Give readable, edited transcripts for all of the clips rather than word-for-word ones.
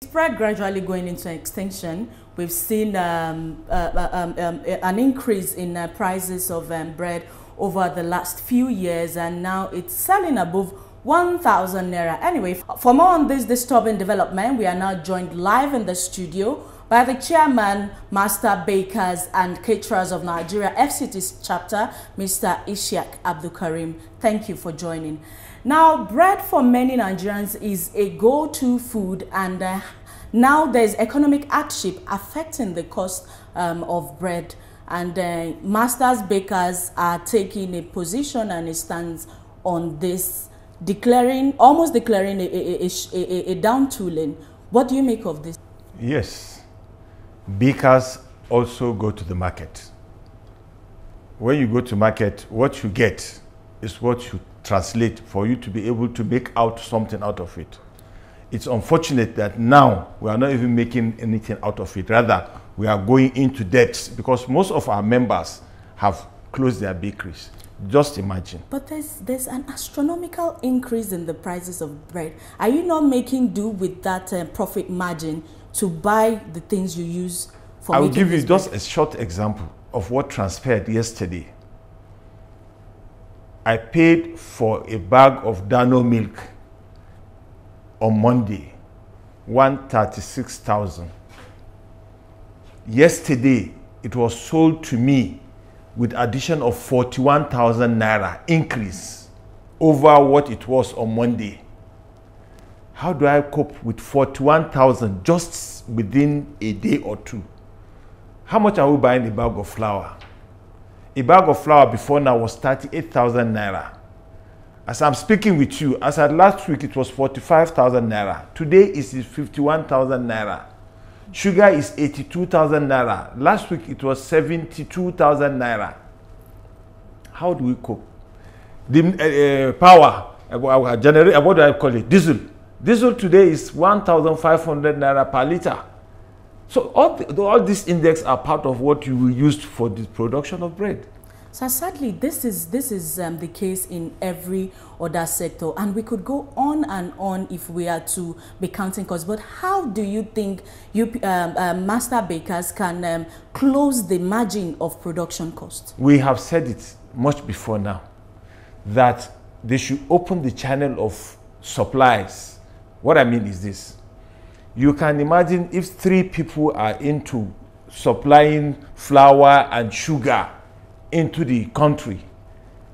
Spread gradually going into extinction. We've seen an increase in prices of bread over the last few years, and now it's selling above 1,000 naira. Anyway, for more on this disturbing development, we are now joined live in the studio by the chairman, Master Bakers and Caterers of Nigeria, FCT's chapter, Mr. Ishaq Abdul Karim. Thank you for joining. Now, bread for many Nigerians is a go-to food, and now there's economic hardship affecting the cost of bread, and Masters Bakers are taking a position and a stance on this, almost declaring a down-tooling. What do you make of this? Yes, bakers also go to the market. When you go to market, what you get is what you translate for you to be able to make out something out of it. It's unfortunate that now we are not even making anything out of it. Rather, we are going into debts because most of our members have closed their bakeries. Just imagine. But there's an astronomical increase in the prices of bread. Are you not making do with that profit margin to buy the things you use for I will making give you just bread? a short example of what transpired yesterday. I paid for a bag of Dano milk on Monday, 136,000. Yesterday, it was sold to me with addition of 41,000 naira increase over what it was on Monday. How do I cope with 41,000 just within a day or two? How much are we buying a bag of flour? A bag of flour before now was 38,000 naira. As I'm speaking with you, as at last week, it was 45,000 naira. Today it is 51,000 naira. Sugar is 82,000 naira. Last week it was 72,000 naira. How do we cope? The power, what do I call it? Diesel. Diesel today is 1,500 naira per liter. So all these index are part of what you will use for the production of bread. So sadly, this is the case in every other sector, and we could go on and on if we are to be counting costs. But how do you think you master bakers can close the margin of production cost? We have said it much before now that they should open the channel of supplies. What I mean is this. You can imagine if 3 people are into supplying flour and sugar into the country,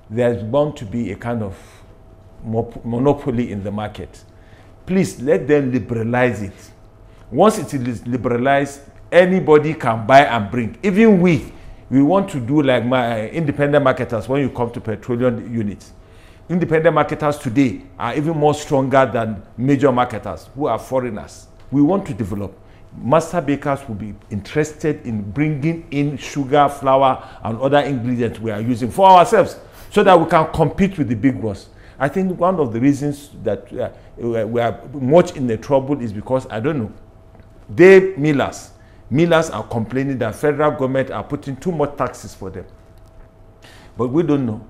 there's bound to be a kind of monopoly in the market. Please let them liberalize it. Once it is liberalized, anybody can buy and bring. Even we want to do like my independent marketers when you come to petroleum units. Independent marketers today are even more stronger than major marketers who are foreigners. We want to develop. Master bakers will be interested in bringing in sugar, flour, and other ingredients we are using for ourselves so that we can compete with the big ones. I think one of the reasons that we are much in the trouble is because, I don't know, millers are complaining that federal government are putting too much taxes for them. But we don't know.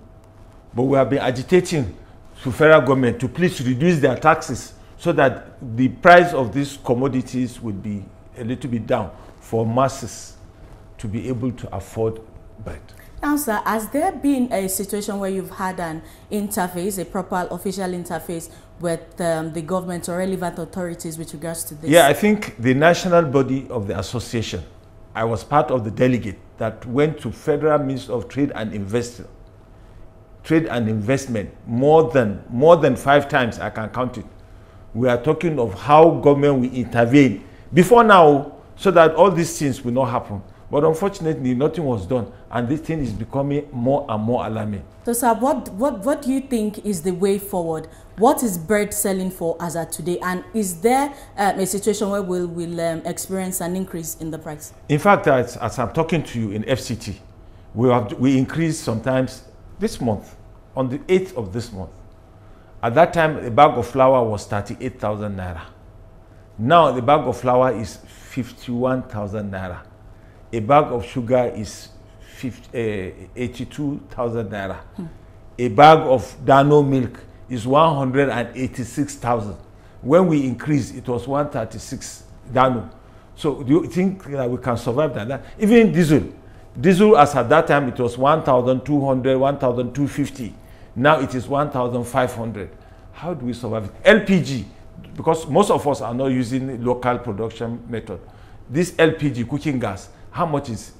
But we have been agitating to federal government to please reduce their taxes so that the price of these commodities would be a little bit down for masses to be able to afford bread. Now, sir, has there been a situation where you've had an interface, a proper official interface with the government or relevant authorities with regards to this? Yeah, I think the national body of the association, I was part of the delegate that went to Federal Ministry of Trade and Investment more than 5 times, I can count it. We are talking of how government will intervene before now so that all these things will not happen. But unfortunately, nothing was done, and this thing is becoming more and more alarming. So, sir, what do you think is the way forward? What is bread selling for as of today? And is there a situation where we'll experience an increase in the price? In fact, as I'm talking to you in FCT, we increased sometimes this month, on the 8th of this month. At that time, a bag of flour was 38,000 naira. Now, the bag of flour is 51,000 naira. A bag of sugar is 82,000 naira. A bag of Dano milk is 186,000. When we increased, it was 136 Dano. So do you think that we can survive that? Even diesel as at that time, it was 1,200, 1,250. Now it is 1,500. How do we survive it? LPG, because most of us are not using local production method. This LPG, cooking gas, how much is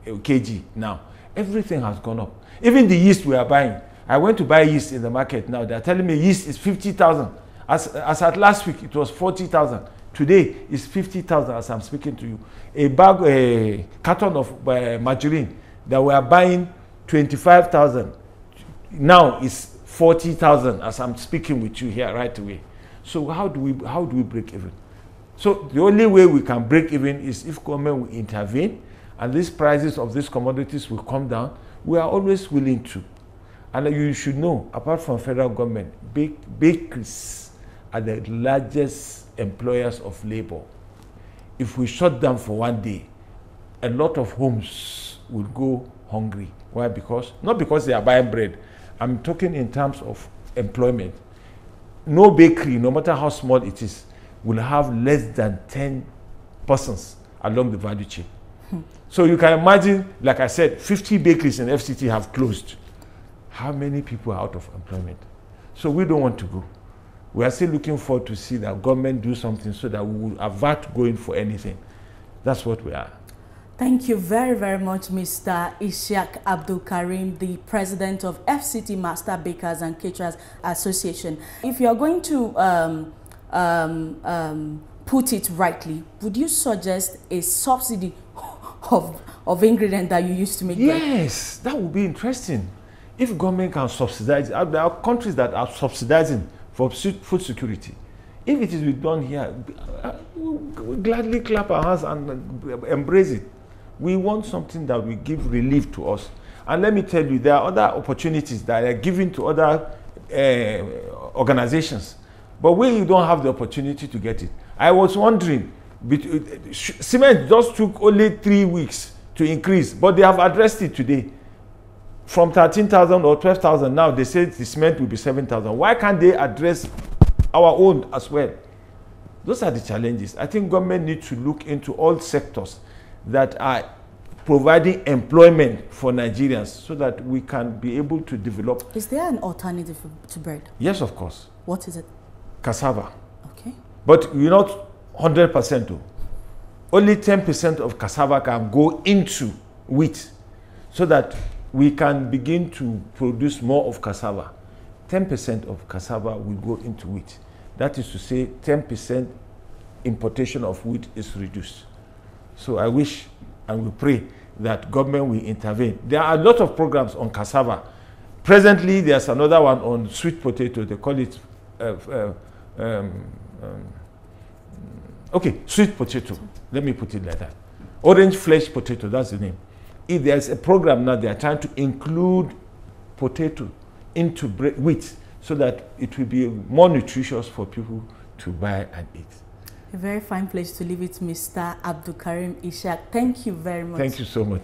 a kg now? Everything has gone up. Even the yeast we are buying. I went to buy yeast in the market now. They're telling me yeast is 50,000. As at last week, it was 40,000. Today, it's 50,000 as I'm speaking to you. A carton of margarine that we are buying 25,000. Now it's 40,000 as I'm speaking with you here right away. So how do we break even? So the only way we can break even is if government will intervene and these prices of these commodities will come down. We are always willing to. And you should know, apart from federal government, bakeries are the largest employers of labor. If we shut down for one day, a lot of homes will go hungry. Why? Not because they are buying bread. I'm talking in terms of employment. No bakery, no matter how small it is, will have less than 10 persons along the value chain. So you can imagine, like I said, 50 bakeries in FCT have closed. How many people are out of employment? So we don't want to go. We are still looking forward to see that government do something so that we will avert going for anything. That's what we are. Thank you very, very much, Mr. Ishaq Abdul Karim, the president of FCT Master Bakers and Caterers Association. If you are going to put it rightly, would you suggest a subsidy of ingredient that you used to make bread? Yes, that would be interesting. If government can subsidize, there are countries that are subsidizing for food security. If it is done here, we'll gladly clap our hands and embrace it. We want something that will give relief to us. And let me tell you, there are other opportunities that are given to other organizations. But when you don't have the opportunity to get it, I was wondering, cement just took only 3 weeks to increase, but they have addressed it today. From 13,000 or 12,000 now, they say the cement will be 7,000. Why can't they address our own as well? Those are the challenges. I think government needs to look into all sectors that are providing employment for Nigerians so that we can be able to develop. Is there an alternative to bread? Yes, of course. What is it? Cassava. Okay. But we're not 100% though. Only 10% of cassava can go into wheat so that we can begin to produce more of cassava. 10% of cassava will go into wheat. That is to say 10% importation of wheat is reduced. So I wish and we pray that government will intervene. There are a lot of programs on cassava. Presently, there's another one on sweet potato. They call it, sweet potato. Let me put it like that. Orange flesh potato, that's the name. If there's a program now, they are trying to include potato into wheat so that it will be more nutritious for people to buy and eat. A very fine place to leave it, Mr. Abdul Karim Ishaq. Thank you very much. Thank you so much.